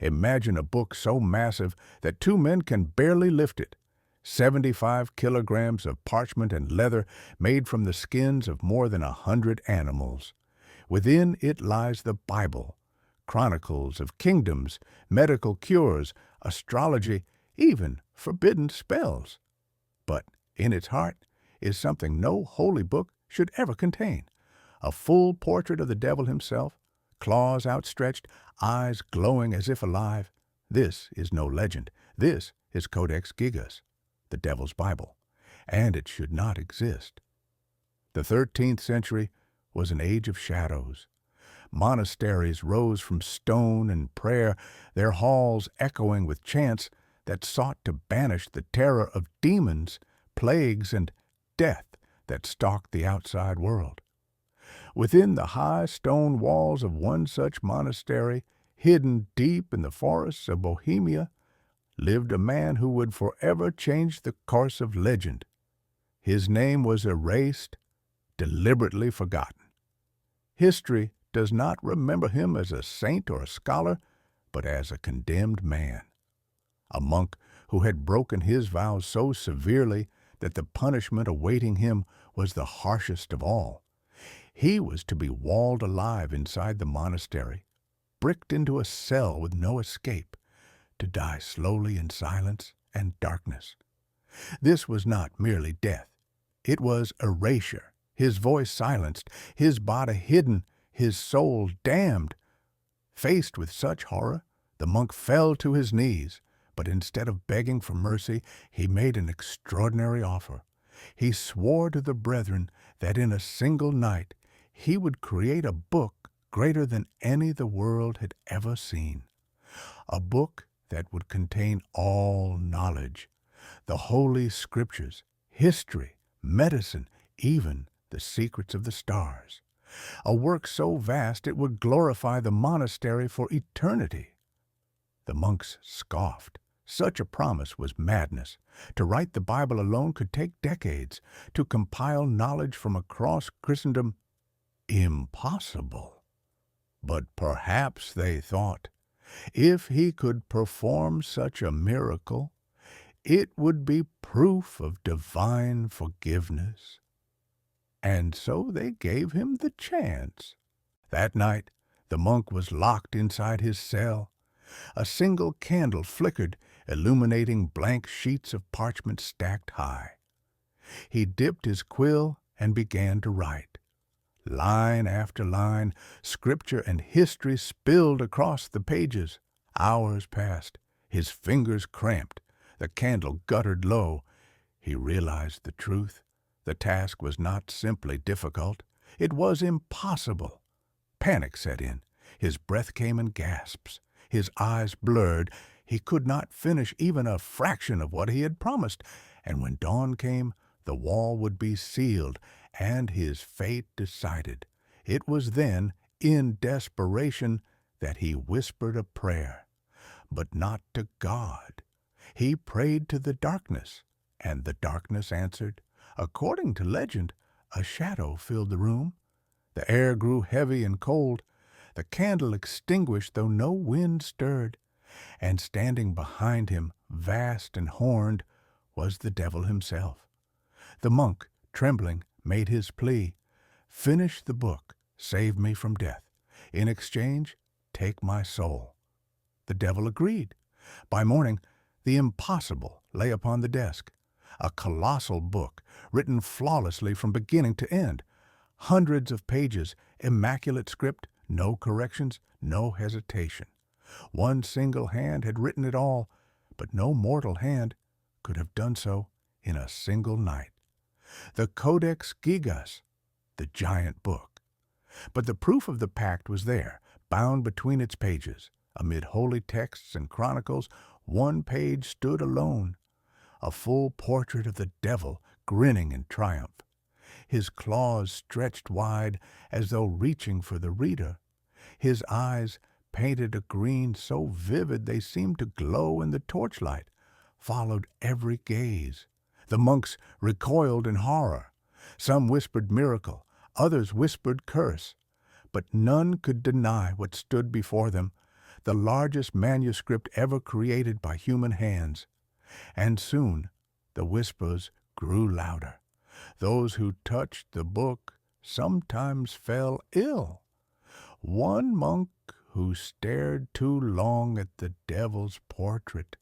Imagine a book so massive that two men can barely lift it. 75 kilograms of parchment and leather made from the skins of more than 100 animals. Within it lies the Bible, chronicles of kingdoms, medical cures, astrology, even forbidden spells. But in its heart is something no holy book should ever contain: a full portrait of the devil himself, claws outstretched, eyes glowing as if alive. This is no legend. This is Codex Gigas, the devil's Bible, and it should not exist. The 13th century was an age of shadows. Monasteries rose from stone and prayer, their halls echoing with chants that sought to banish the terror of demons, plagues, and death that stalked the outside world. Within the high stone walls of one such monastery, hidden deep in the forests of Bohemia, lived a man who would forever change the course of legend. His name was erased, deliberately forgotten. History does not remember him as a saint or a scholar, but as a condemned man. A monk who had broken his vows so severely that the punishment awaiting him was the harshest of all. He was to be walled alive inside the monastery, bricked into a cell with no escape, to die slowly in silence and darkness. This was not merely death. It was erasure, his voice silenced, his body hidden, his soul damned. Faced with such horror, the monk fell to his knees, but instead of begging for mercy, he made an extraordinary offer. He swore to the brethren that in a single night he would create a book greater than any the world had ever seen. A book that would contain all knowledge, the holy scriptures, history, medicine, even the secrets of the stars. A work so vast it would glorify the monastery for eternity. The monks scoffed. Such a promise was madness. To write the Bible alone could take decades. To compile knowledge from across Christendom, impossible. But perhaps, they thought, if he could perform such a miracle, it would be proof of divine forgiveness. And so they gave him the chance. That night, the monk was locked inside his cell. A single candle flickered, illuminating blank sheets of parchment stacked high. He dipped his quill and began to write. Line after line, scripture and history spilled across the pages. Hours passed. His fingers cramped. The candle guttered low. He realized the truth. The task was not simply difficult. It was impossible. Panic set in. His breath came in gasps. His eyes blurred. He could not finish even a fraction of what he had promised. And when dawn came, the wall would be sealed and his fate decided. It was then, in desperation, that he whispered a prayer. But not to God. He prayed to the darkness, and the darkness answered. According to legend, a shadow filled the room. The air grew heavy and cold. The candle extinguished, though no wind stirred. And standing behind him, vast and horned, was the devil himself. The monk, trembling, made his plea. Finish the book, save me from death. In exchange, take my soul. The devil agreed. By morning, the impossible lay upon the desk. A colossal book, written flawlessly from beginning to end. Hundreds of pages, immaculate script, no corrections, no hesitation. One single hand had written it all, but no mortal hand could have done so in a single night. The Codex Gigas, the giant book. But the proof of the pact was there, bound between its pages. Amid holy texts and chronicles, one page stood alone, a full portrait of the devil grinning in triumph. His claws stretched wide as though reaching for the reader. His eyes, painted a green so vivid they seemed to glow in the torchlight, followed every gaze. The monks recoiled in horror. Some whispered miracle, others whispered curse. But none could deny what stood before them, the largest manuscript ever created by human hands. And soon the whispers grew louder. Those who touched the book sometimes fell ill. One monk who stared too long at the devil's portrait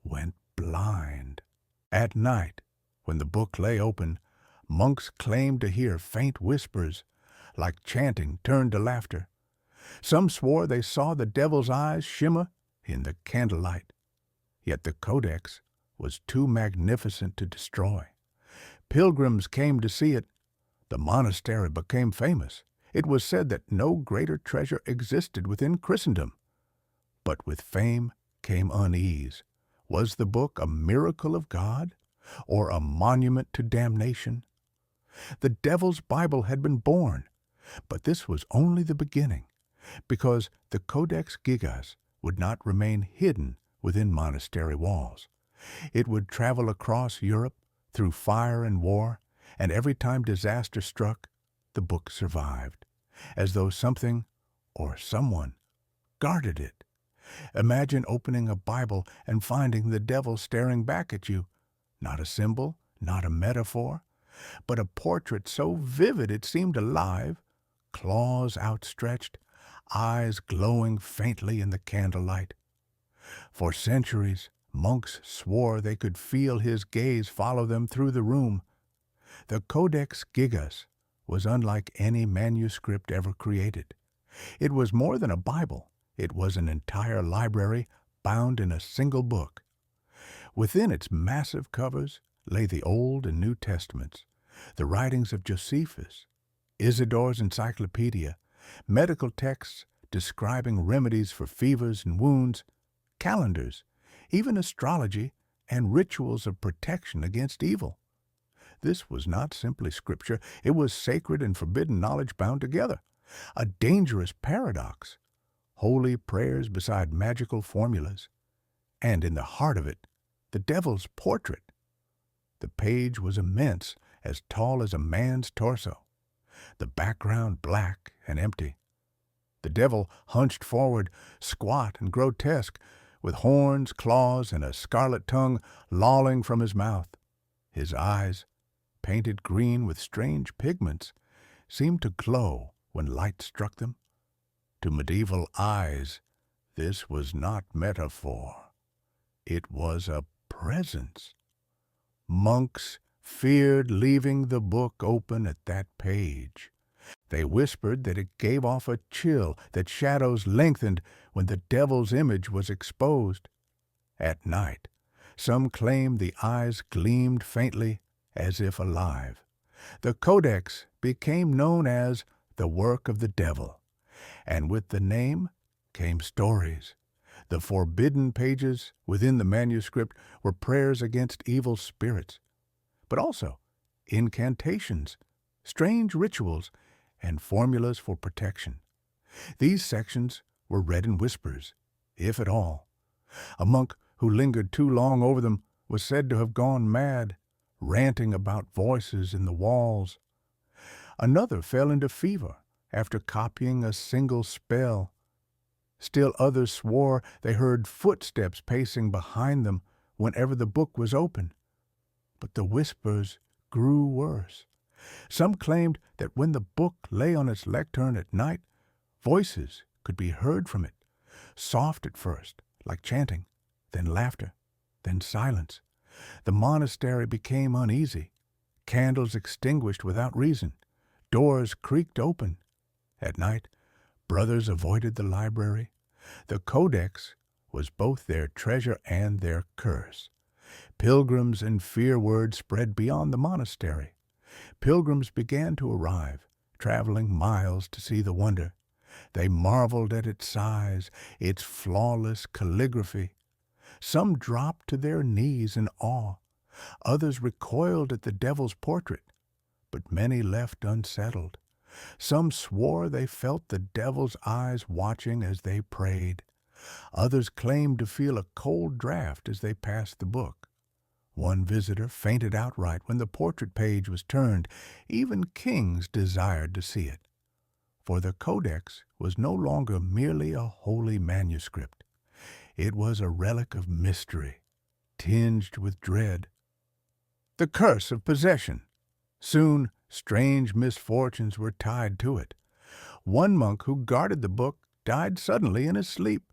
went blind. At night, when the book lay open, monks claimed to hear faint whispers, like chanting turned to laughter. Some swore they saw the devil's eyes shimmer in the candlelight. Yet the Codex was too magnificent to destroy. Pilgrims came to see it. The monastery became famous. It was said that no greater treasure existed within Christendom. But with fame came unease. Was the book a miracle of God, or a monument to damnation? The devil's Bible had been born, but this was only the beginning, because the Codex Gigas would not remain hidden within monastery walls. It would travel across Europe through fire and war, and every time disaster struck, the book survived, as though something or someone guarded it. Imagine opening a Bible and finding the devil staring back at you. Not a symbol, not a metaphor, but a portrait so vivid it seemed alive, claws outstretched, eyes glowing faintly in the candlelight. For centuries, monks swore they could feel his gaze follow them through the room. The Codex Gigas was unlike any manuscript ever created. It was more than a Bible. It was an entire library bound in a single book. Within its massive covers lay the Old and New Testaments, the writings of Josephus, Isidore's Encyclopedia, medical texts describing remedies for fevers and wounds, calendars, even astrology, and rituals of protection against evil. This was not simply scripture, it was sacred and forbidden knowledge bound together, a dangerous paradox, holy prayers beside magical formulas, and in the heart of it, the devil's portrait. The page was immense, as tall as a man's torso, the background black and empty. The devil hunched forward, squat and grotesque, with horns, claws, and a scarlet tongue lolling from his mouth. His eyes, painted green with strange pigments, seemed to glow when light struck them. To medieval eyes, this was not metaphor. It was a presence. Monks feared leaving the book open at that page. They whispered that it gave off a chill, that shadows lengthened when the devil's image was exposed. At night, some claimed the eyes gleamed faintly, as if alive. The Codex became known as the work of the devil, and with the name came stories. The forbidden pages within the manuscript were prayers against evil spirits, but also incantations, strange rituals, and formulas for protection. These sections were read in whispers, if at all. A monk who lingered too long over them was said to have gone mad, ranting about voices in the walls. Another fell into fever after copying a single spell. Still others swore they heard footsteps pacing behind them whenever the book was open. But the whispers grew worse. Some claimed that when the book lay on its lectern at night, voices could be heard from it, soft at first, like chanting, then laughter, then silence. The monastery became uneasy. Candles extinguished without reason. Doors creaked open. At night, brothers avoided the library. The Codex was both their treasure and their curse. Pilgrims and fear word spread beyond the monastery. Pilgrims began to arrive, traveling miles to see the wonder. They marveled at its size, its flawless calligraphy. Some dropped to their knees in awe. Others recoiled at the devil's portrait, but many left unsettled. Some swore they felt the devil's eyes watching as they prayed. Others claimed to feel a cold draft as they passed the book. One visitor fainted outright when the portrait page was turned. Even kings desired to see it. For the Codex was no longer merely a holy manuscript. It was a relic of mystery, tinged with dread. The curse of possession. Soon, strange misfortunes were tied to it. One monk who guarded the book died suddenly in his sleep.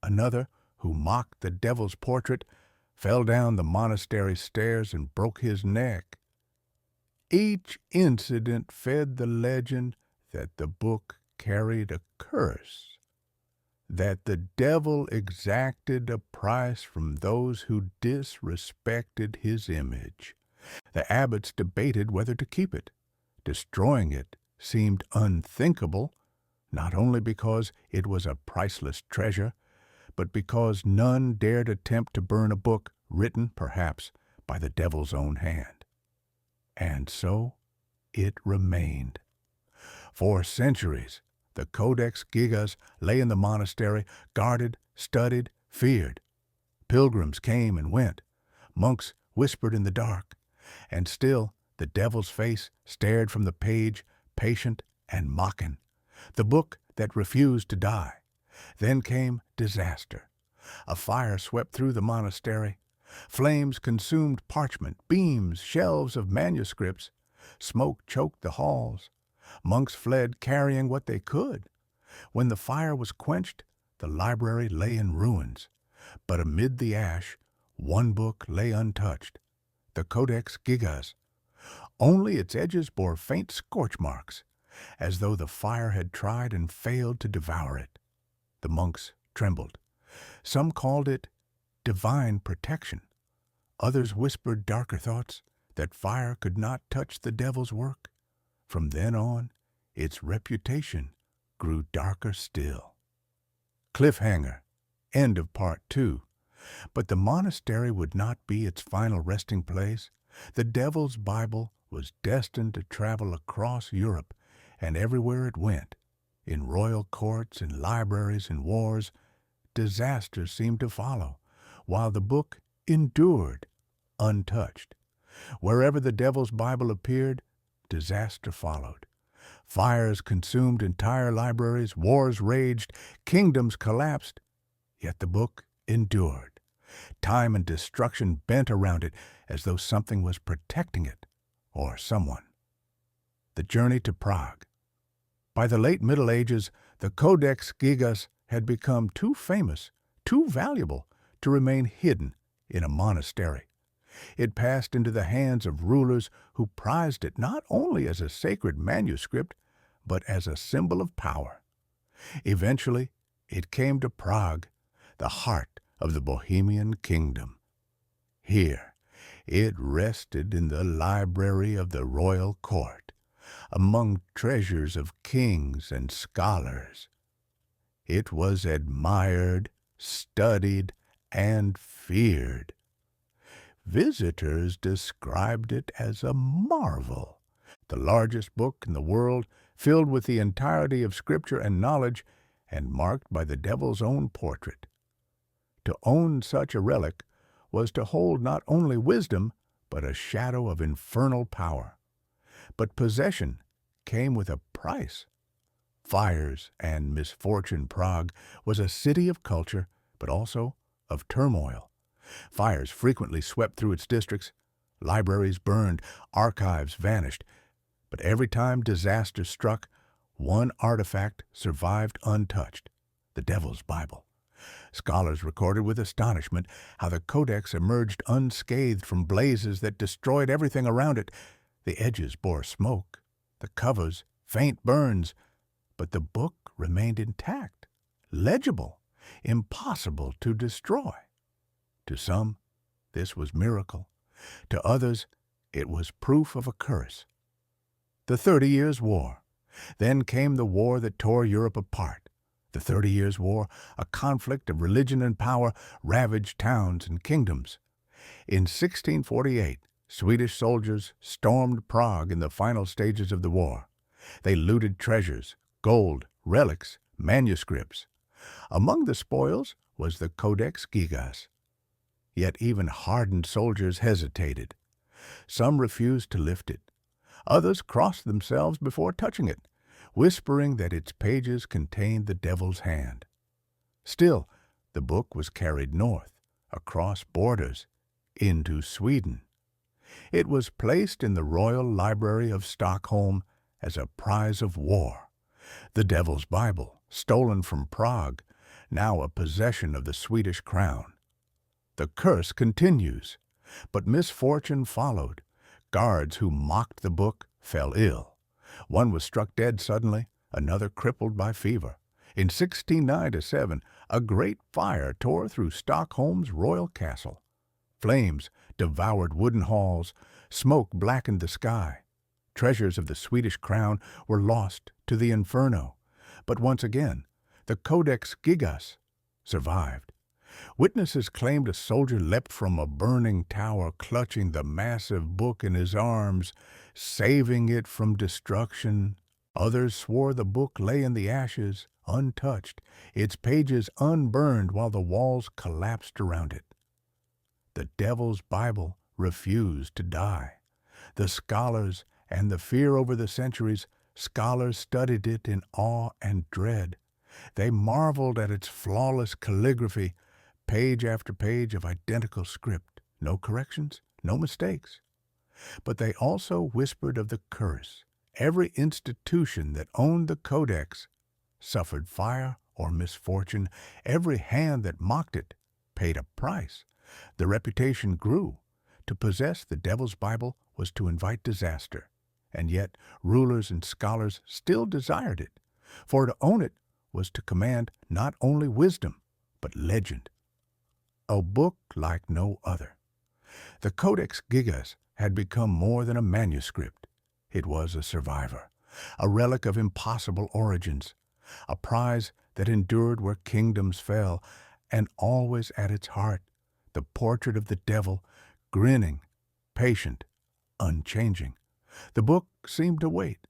Another, who mocked the devil's portrait, fell down the monastery stairs and broke his neck. Each incident fed the legend that the book carried a curse, that the devil exacted a price from those who disrespected his image. The abbots debated whether to keep it. Destroying it seemed unthinkable, not only because it was a priceless treasure, but because none dared attempt to burn a book written, perhaps, by the devil's own hand. And so it remained. For centuries, the Codex Gigas lay in the monastery, guarded, studied, feared. Pilgrims came and went. Monks whispered in the dark. And still the devil's face stared from the page, patient and mocking. The book that refused to die. Then came disaster. A fire swept through the monastery. Flames consumed parchment, beams, shelves of manuscripts. Smoke choked the halls. Monks fled carrying what they could. When the fire was quenched, the library lay in ruins. But amid the ash, one book lay untouched, the Codex Gigas. Only its edges bore faint scorch marks, as though the fire had tried and failed to devour it. The monks trembled. Some called it divine protection. Others whispered darker thoughts, that fire could not touch the devil's work. From then on, its reputation grew darker still. Cliffhanger. End of Part 2. But the monastery would not be its final resting place. The devil's Bible was destined to travel across Europe, and everywhere it went, in royal courts, in libraries, in wars, disaster seemed to follow, while the book endured, untouched. Wherever the devil's Bible appeared, disaster followed. Fires consumed entire libraries, wars raged, kingdoms collapsed, yet the book endured. Time and destruction bent around it as though something was protecting it, or someone. The journey to Prague. By the late Middle Ages, the Codex Gigas had become too famous, too valuable, to remain hidden in a monastery. It passed into the hands of rulers who prized it not only as a sacred manuscript, but as a symbol of power. Eventually, it came to Prague, the heart of the Bohemian kingdom. Here, it rested in the library of the royal court, among treasures of kings and scholars. It was admired, studied, and feared. Visitors described it as a marvel, the largest book in the world, filled with the entirety of Scripture and knowledge, and marked by the devil's own portrait. To own such a relic was to hold not only wisdom, but a shadow of infernal power. But possession came with a price. Fires and misfortune. Prague was a city of culture, but also of turmoil. Fires frequently swept through its districts. Libraries burned, archives vanished. But every time disaster struck, one artifact survived untouched, the Devil's Bible. Scholars recorded with astonishment how the Codex emerged unscathed from blazes that destroyed everything around it. The edges bore smoke, the covers faint burns, but the book remained intact, legible, impossible to destroy. To some, this was miracle. To others, it was proof of a curse. The 30 Years' War. Then came the war that tore Europe apart. The 30 Years' War, a conflict of religion and power, ravaged towns and kingdoms. In 1648, Swedish soldiers stormed Prague in the final stages of the war. They looted treasures, gold, relics, manuscripts. Among the spoils was the Codex Gigas. Yet even hardened soldiers hesitated. Some refused to lift it. Others crossed themselves before touching it. whispering that its pages contained the devil's hand. Still, the book was carried north, across borders, into Sweden. It was placed in the Royal Library of Stockholm as a prize of war. The Devil's Bible, stolen from Prague, now a possession of the Swedish crown. The curse continues, but misfortune followed. Guards who mocked the book fell ill. One was struck dead suddenly, another crippled by fever. In 1697, a great fire tore through Stockholm's royal castle. Flames devoured wooden halls, smoke blackened the sky. Treasures of the Swedish crown were lost to the inferno. But once again, the Codex Gigas survived. Witnesses claimed a soldier leapt from a burning tower, clutching the massive book in his arms, saving it from destruction. Others swore the book lay in the ashes, untouched, its pages unburned while the walls collapsed around it. The Devil's Bible refused to die. The scholars and the fear over the centuries, scholars studied it in awe and dread. They marveled at its flawless calligraphy, page after page of identical script, no corrections, no mistakes. But they also whispered of the curse. Every institution that owned the Codex suffered fire or misfortune. Every hand that mocked it paid a price. The reputation grew. To possess the Devil's Bible was to invite disaster, and yet rulers and scholars still desired it, for to own it was to command not only wisdom, but legend. A book like no other. The Codex Gigas had become more than a manuscript. It was a survivor, a relic of impossible origins, a prize that endured where kingdoms fell, and always at its heart, the portrait of the devil, grinning, patient, unchanging. The book seemed to wait,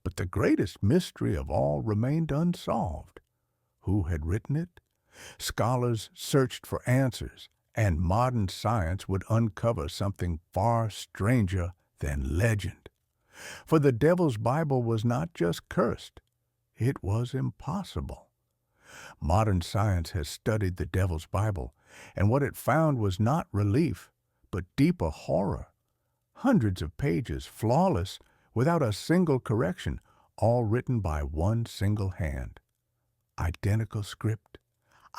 but the greatest mystery of all remained unsolved. Who had written it? Scholars searched for answers, and modern science would uncover something far stranger than legend. For the Devil's Bible was not just cursed, it was impossible. Modern science has studied the Devil's Bible, and what it found was not relief, but deeper horror. Hundreds of pages, flawless, without a single correction, all written by one single hand. Identical script,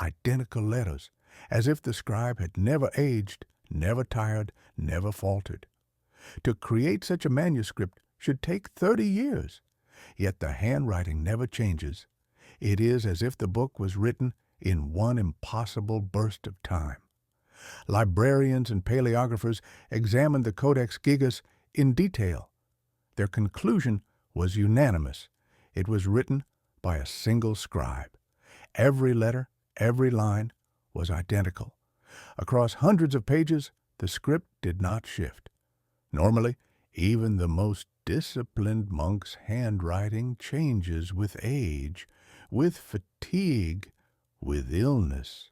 identical letters, as if the scribe had never aged, never tired, never faltered. To create such a manuscript should take 30 years, yet the handwriting never changes. It is as if the book was written in one impossible burst of time. Librarians and paleographers examined the Codex Gigas in detail. Their conclusion was unanimous. It was written by a single scribe. Every letter, every line was identical. Across hundreds of pages, the script did not shift. Normally, even the most disciplined monk's handwriting changes with age, with fatigue, with illness.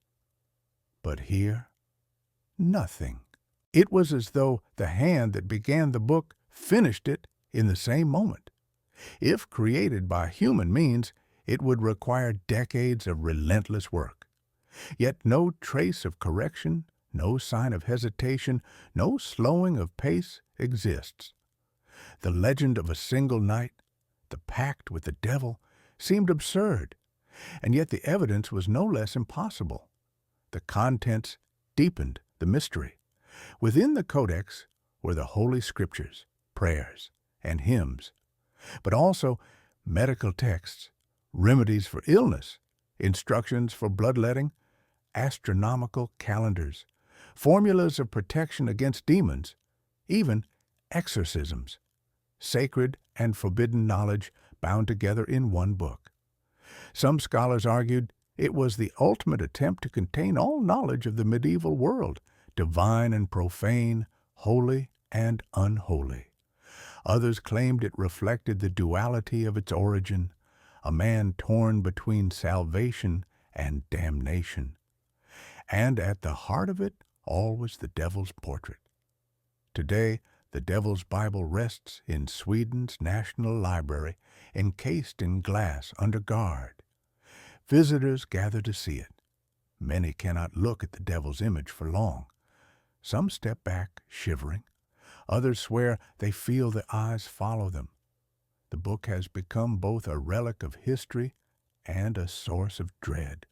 But here, nothing. It was as though the hand that began the book finished it in the same moment. If created by human means, it would require decades of relentless work. Yet no trace of correction, no sign of hesitation, no slowing of pace exists. The legend of a single night, the pact with the devil, seemed absurd, and yet the evidence was no less impossible. The contents deepened the mystery. Within the Codex were the Holy Scriptures, prayers, and hymns, but also medical texts, remedies for illness, instructions for bloodletting, astronomical calendars, formulas of protection against demons, even exorcisms, sacred and forbidden knowledge bound together in one book. Some scholars argued it was the ultimate attempt to contain all knowledge of the medieval world, divine and profane, holy and unholy. Others claimed it reflected the duality of its origin, a man torn between salvation and damnation. And at the heart of it all was the devil's portrait. Today, The Devil's Bible rests in Sweden's National Library, encased in glass under guard. Visitors gather to see it. Many cannot look at the devil's image for long. Some step back, shivering. Others swear they feel the eyes follow them. The book has become both a relic of history and a source of dread.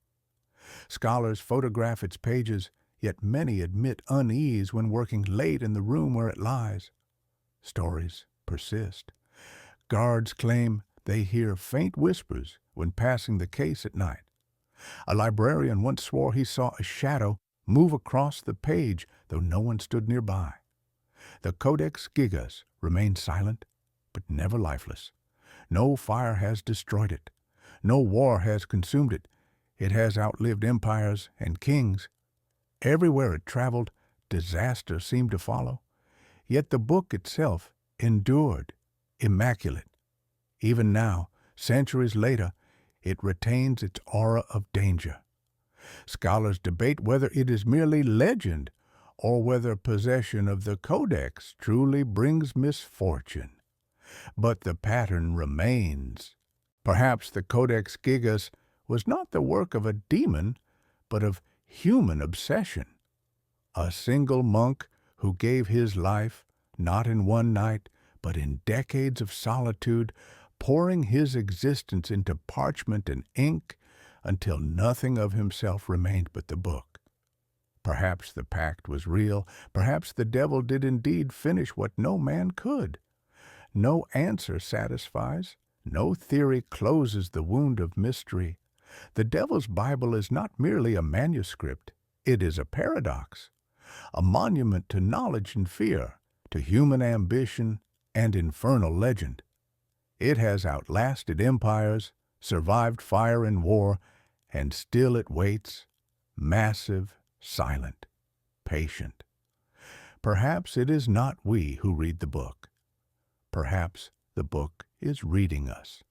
Scholars photograph its pages, yet many admit unease when working late in the room where it lies. Stories persist. Guards claim they hear faint whispers when passing the case at night. A librarian once swore he saw a shadow move across the page, though no one stood nearby. The Codex Gigas remains silent, but never lifeless. No fire has destroyed it. No war has consumed it. It has outlived empires and kings. Everywhere it traveled, disaster seemed to follow. Yet the book itself endured, immaculate. Even now, centuries later, it retains its aura of danger. Scholars debate whether it is merely legend or whether possession of the Codex truly brings misfortune. But the pattern remains. Perhaps the Codex Gigas was not the work of a demon, but of human obsession. A single monk who gave his life, not in one night, but in decades of solitude, pouring his existence into parchment and ink until nothing of himself remained but the book. Perhaps the pact was real. Perhaps the devil did indeed finish what no man could. No answer satisfies. No theory closes the wound of mystery. The Devil's Bible is not merely a manuscript. It is a paradox, a monument to knowledge and fear, to human ambition and infernal legend. It has outlasted empires, survived fire and war, and still it waits, massive, silent, patient. Perhaps it is not we who read the book. Perhaps the book is reading us.